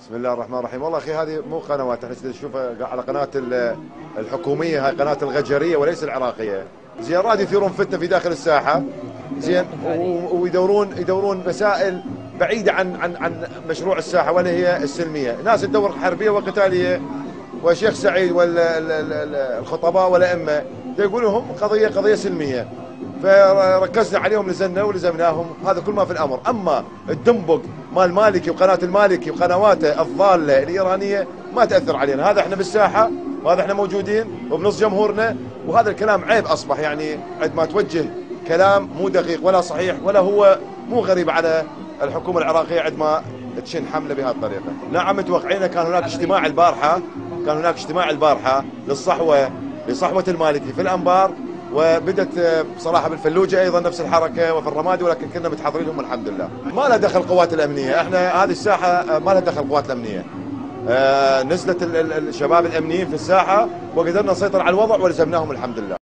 بسم الله الرحمن الرحيم. والله اخي هذه مو قنوات، احنا نشوفها على قناه الحكوميه، هاي قناه الغجريه وليس العراقيه. زين راد يثيرون فتنه في داخل الساحه، زين، ويدورون مسائل بعيده عن مشروع الساحه ولا هي السلميه، ناس تدور حربيه وقتاليه. والشيخ سعيد والخطباء والائمه يقولون هم قضيه سلميه، فركزنا عليهم، نزلنا ولزمناهم، هذا كل ما في الامر. اما الدنبق مال مالكي وقناه المالكي وقنواته الضاله الايرانيه ما تاثر علينا، هذا احنا بالساحه وهذا احنا موجودين وبنص جمهورنا، وهذا الكلام عيب اصبح، يعني عندما توجه كلام مو دقيق ولا صحيح ولا هو مو غريب على الحكومه العراقيه عندما تشن حمله بهذه الطريقه. نعم متوقعين، كان هناك اجتماع البارحه لصحوه المالكي في الانبار، وبدت بصراحه بالفلوجه ايضا نفس الحركه وفي الرمادي، ولكن كنا متحضرين لهم الحمد لله. ما لها دخل القوات الامنيه، احنا هذه الساحه ما لها دخل القوات الامنيه. نزلت الشباب الامنيين في الساحه وقدرنا نسيطر على الوضع ولزمناهم الحمد لله.